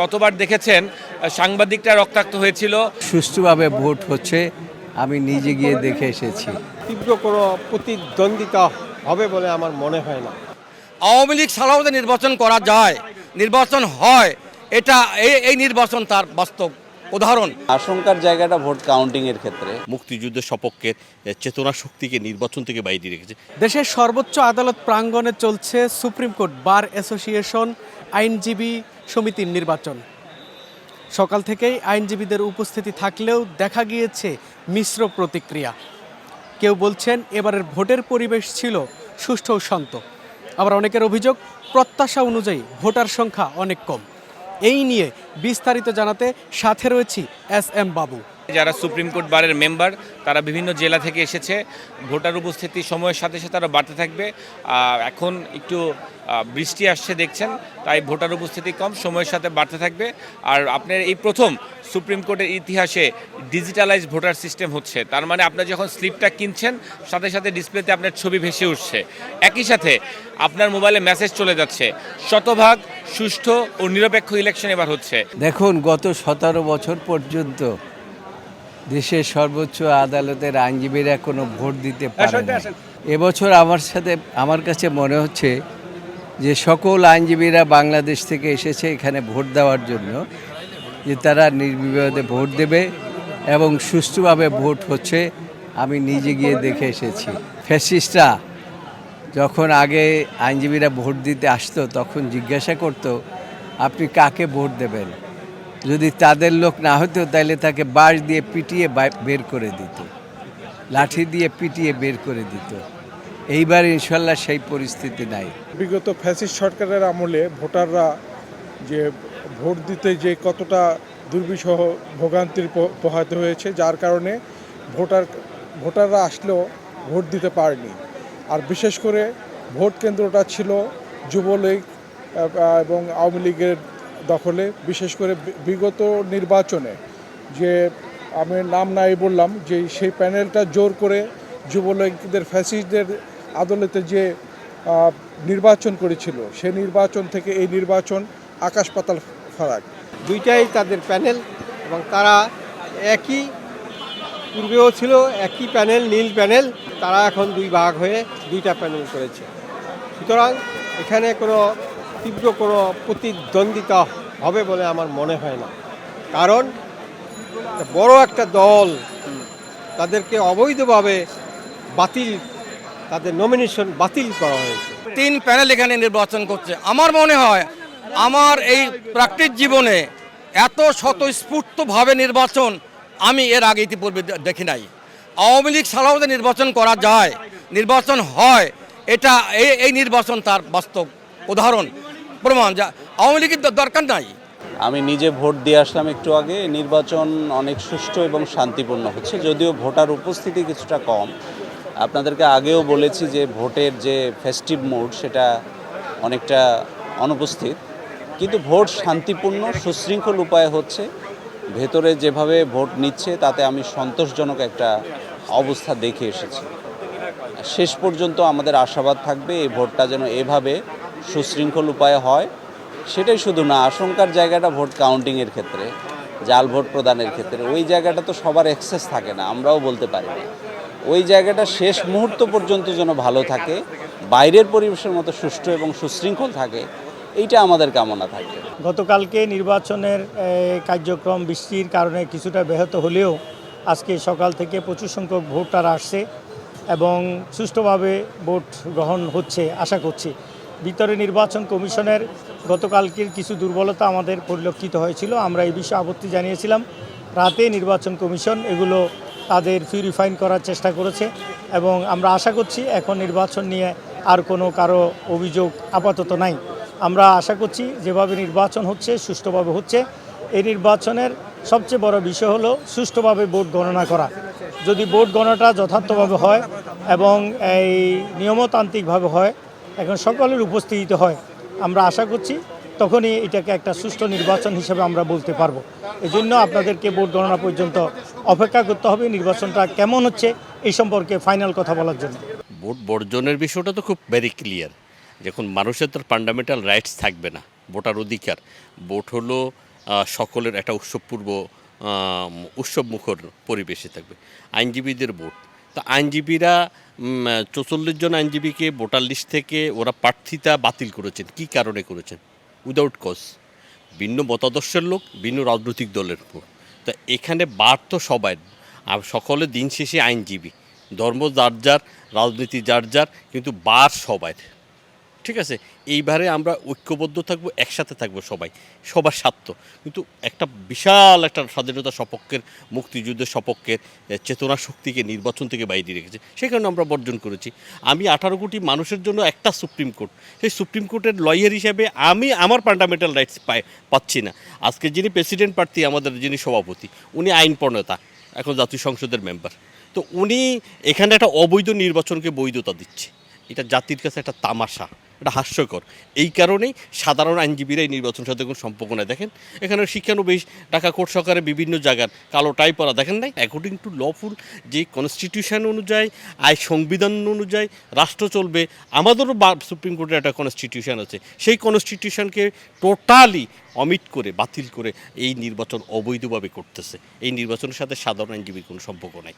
গতবার দেখেছেন সাংবাদিকরা রক্তাক্ত হয়েছিল। সুষ্ঠুভাবে ভোট হচ্ছে, আমি নিজে গিয়ে দেখে এসেছি। তীব্র কোনো প্রতিদ্বন্দ্বিতা হবে বলে আমার মনে হয় না। আওয়ামী লীগ ছাড়াও যে নির্বাচন করা যায়, নির্বাচন হয়, এটা এই নির্বাচন তার বাস্তব উদাহরণ। আশঙ্কার জায়গাটা ভোট কাউন্টিং এর ক্ষেত্রে মুক্তিযুদ্ধের সপক্ষের চেতনা শক্তিকে নির্বাচন থেকে বাইরে রেখেছে। দেশের সর্বোচ্চ আদালত প্রাঙ্গণে চলছে সুপ্রিম কোর্ট বার অ্যাসোসিয়েশন আইনজীবী সমিতির নির্বাচন। সকাল থেকেই আইনজীবীদের উপস্থিতি থাকলেও দেখা গিয়েছে মিশ্র প্রতিক্রিয়া। কেউ বলছেন এবারের ভোটের পরিবেশ ছিল সুষ্ঠু ও শান্ত, আবার অনেকের অভিযোগ প্রত্যাশা অনুযায়ী ভোটার সংখ্যা অনেক কম। এই নিয়ে বিস্তারিত জানাতে সাথে রয়েছি SM বাবু। যারা সুপ্রিম কোর্ট বারের মেম্বার তারা বিভিন্ন জেলা থেকে এসেছে। ভোটার উপস্থিতি সময়ের সাথে সাথে আরও বাড়তে থাকবে। এখন একটু বৃষ্টি আসছে দেখছেন, তাই ভোটার উপস্থিতি কম, সময়ের সাথে বাড়তে থাকবে। আর আপনার এই প্রথম সুপ্রিম কোর্টের ইতিহাসে ডিজিটালাইজ ভোটার সিস্টেম হচ্ছে। তার মানে আপনার যখন স্লিপটা কিনছেন সাথে সাথে ডিসপ্লেতে আপনার ছবি ভেসে উঠছে, একই সাথে আপনার মোবাইলে মেসেজ চলে যাচ্ছে। শতভাগ সুষ্ঠু ও নিরপেক্ষ ইলেকশন এবার হচ্ছে। দেখুন, গত 17 বছর পর্যন্ত দেশের সর্বোচ্চ আদালতের আইনজীবীরা কোনো ভোট দিতে পারে না। এবছর আমার কাছে মনে হচ্ছে যে সকল আইনজীবীরা বাংলাদেশ থেকে এসেছে এখানে ভোট দেওয়ার জন্য, যে তারা নির্বিবাদে ভোট দেবে এবং সুষ্ঠুভাবে ভোট হচ্ছে। আমি নিজে গিয়ে দেখে এসেছি। ফ্যাসিস্টরা যখন আগে আইনজীবীরা ভোট দিতে আসতো তখন জিজ্ঞাসা করতো আপনি কাকে ভোট দেবেন। যদি তাদের লোক না হতো তাহলে তাকে বাঁশ দিয়ে পিটিয়ে বের করে দিত, লাঠি দিয়ে পিটিয়ে বের করে দিত। এইবার ইনশাল্লাহ সেই পরিস্থিতি নাই। বিগত ফ্যাসিস্ট সরকারের আমলে ভোটাররা যে ভোট দিতে যে কতটা দুর্বিষহ ভোগান্তির পোহাতে হয়েছে, যার কারণে ভোটাররা আসলেও ভোট দিতে পারেনি। আর বিশেষ করে ভোট কেন্দ্রটা ছিল যুবলীগ এবং আওয়ামী লীগের দখলে। বিশেষ করে বিগত নির্বাচনে যে আমি নাম নাই বললাম, যে সেই প্যানেলটা জোর করে যুবলীগদের ফ্যাসিস্টদের আদালতে যে নির্বাচন করেছিল, সেই নির্বাচন থেকে এই নির্বাচন আকাশ পাতাল ফারাক। দুইটাই তাদের প্যানেল এবং তারা একই, পূর্বেও ছিল একই প্যানেল, নীল প্যানেল। তারা এখন দুই ভাগ হয়ে দুইটা প্যানেল করেছে। সুতরাং এখানে তীব্র কোনো প্রতিদ্বন্দ্বিতা হবে বলে আমার মনে হয় না। কারণ বড় একটা দল তাদেরকে অবৈধভাবে তাদের নমিনেশন বাতিল করা হয়েছে। 3 প্যানেল এখানে নির্বাচন করছে। আমার মনে হয় আমার এই প্র্যাকটিস জীবনে এত স্বতঃস্ফূর্তভাবে নির্বাচন আমি এর আগে ইতিপূর্বে দেখি নাই। আওয়ামী লীগ ছাড়াও যে নির্বাচন করা যায়, নির্বাচন হয়, এটা এই নির্বাচন তার বাস্তব উদাহরণ প্রমাণ। যা আওয়ামী লীগের দরকার নাই। আমি নিজে ভোট দিয়ে আসলাম একটু আগে। নির্বাচন অনেক সুষ্ঠু এবং শান্তিপূর্ণ হচ্ছে, যদিও ভোটার উপস্থিতি কিছুটা কম। আপনাদেরকে আগেও বলেছি যে ভোটের যে ফেস্টিভ মুড সেটা অনেকটা অনুপস্থিত, কিন্তু ভোট শান্তিপূর্ণ সুশৃঙ্খল উপায়ে হচ্ছে। ভেতরে যেভাবে ভোট নিচ্ছে তাতে আমি সন্তোষজনক একটা অবস্থা দেখে এসেছি। শেষ পর্যন্ত আমাদের আশাবাদ থাকবে এই ভোটটা যেন এভাবে সুশৃঙ্খল উপায়ে হয়। সেটাই শুধু না, আশঙ্কার জায়গাটা ভোট কাউন্টিংয়ের ক্ষেত্রে, জাল ভোট প্রদানের ক্ষেত্রে ওই জায়গাটা তো সবার অ্যাক্সেস থাকে না, আমরাও বলতে পারি না। ওই জায়গাটা শেষ মুহূর্ত পর্যন্ত যেন ভালো থাকে, বাইরের পরিবেশের মতো সুষ্ঠু এবং সুশৃঙ্খল থাকে, এইটা আমাদের কামনা থাকে। গতকালকে নির্বাচনের কার্যক্রম বৃষ্টির কারণে কিছুটা ব্যাহত হলেও আজকে সকাল থেকে প্রচুর সংখ্যক ভোটার আসছে এবং সুষ্ঠুভাবে ভোট গ্রহণ হচ্ছে আশা করছি। ভিতরে নির্বাচন কমিশনের গতকালকের কিছু দুর্বলতা আমাদের পরিলক্ষিত হয়েছিল, আমরা এই বিষয়ে আপত্তি জানিয়েছিলাম। রাতে নির্বাচন কমিশন এগুলো তাদের পিউরিফাইন করার চেষ্টা করেছে এবং আমরা আশা করছি এখন নির্বাচন নিয়ে আর কারো অভিযোগ আপাতত নাই। আমরা আশা করছি যেভাবে নির্বাচন হচ্ছে সুষ্ঠুভাবে হচ্ছে। এই নির্বাচনের সবচেয়ে বড় বিষয় হলো সুষ্ঠুভাবে ভোট গণনা করা। যদি ভোট গণনাটা যথার্থভাবে হয় এবং এই নিয়মতান্ত্রিকভাবে হয়, এখন সকলের উপস্থিতি হয়, আমরা আশা করছি তখনই এটাকে একটা সুষ্ঠু নির্বাচন হিসেবে আমরা বলতে পারবো। এজন্য আপনাদেরকে ভোট গণনা পর্যন্ত অপেক্ষা করতে হবে নির্বাচনটা কেমন হচ্ছে এই সম্পর্কে ফাইনাল কথা বলার জন্য। ভোট বর্জনের বিষয়টা তো খুব ভেরি ক্লিয়ার। যখন মানুষের তো ফান্ডামেন্টাল রাইটস থাকবে না, ভোটার অধিকার। ভোট হলো সকলের একটা উৎসবপূর্ব উৎসবমুখর পরিবেশে থাকবে। আইনজীবীদের ভোট, তো আইনজীবীরা 44 জন আইনজীবীকে ভোটার লিস্ট থেকে ওরা প্রার্থিতা বাতিল করেছেন। কি কারণে করেছেন? Without cause. ভিন্ন মতাদর্শের লোক, ভিন্ন রাজনৈতিক দলের উপর। তা এখানে বার তো সবাই, আর সকলে দিন শেষে আইনজীবী, ধর্ম যার যার, রাজনীতি যার যার, কিন্তু বার সবাই। ঠিক আছে, এইবারে আমরা ঐক্যবদ্ধ থাকবো, একসাথে থাকবো সবাই, সবার স্বার্থ। কিন্তু একটা বিশাল একটা স্বাধীনতা সপক্ষের, মুক্তিযুদ্ধের সপক্ষের চেতনা শক্তিকে নির্বাচন থেকে বাইরে রেখেছে, সেই কারণে আমরা বর্জন করেছি। আমি 18 কোটি মানুষের জন্য একটা সুপ্রিম কোর্ট, সেই সুপ্রিম কোর্টের লয়ার হিসেবে আমি আমার ফান্ডামেন্টাল রাইটস পাচ্ছি না। আজকে যিনি প্রেসিডেন্ট প্রার্থী, আমাদের যিনি সভাপতি, উনি আইন প্রণেতা, এখন জাতীয় সংসদের মেম্বার। তো উনি এখানে একটা অবৈধ নির্বাচনকে বৈধতা দিচ্ছে। এটা জাতির কাছে একটা তামাশা, এটা হাস্যকর। এই কারণেই সাধারণ আইনজীবীরা এই নির্বাচনের সাথে কোনো সম্পর্ক নেই। দেখেন এখানে শিক্ষানবিশ, ঢাকা কোর্ট সরকারে বিভিন্ন জায়গার কালো টাই পরা, দেখেন নাই? অ্যাকর্ডিং টু লফুল যে কনস্টিটিউশন অনুযায়ী, সংবিধান অনুযায়ী রাষ্ট্র চলবে। আমাদেরও সুপ্রিম কোর্টের একটা কনস্টিটিউশন আছে, সেই কনস্টিটিউশনকে টোটালি অমিট করে, বাতিল করে এই নির্বাচন অবৈধভাবে করতেছে। এই নির্বাচনের সাথে সাধারণ আইনজীবীর কোনো সম্পর্ক নাই।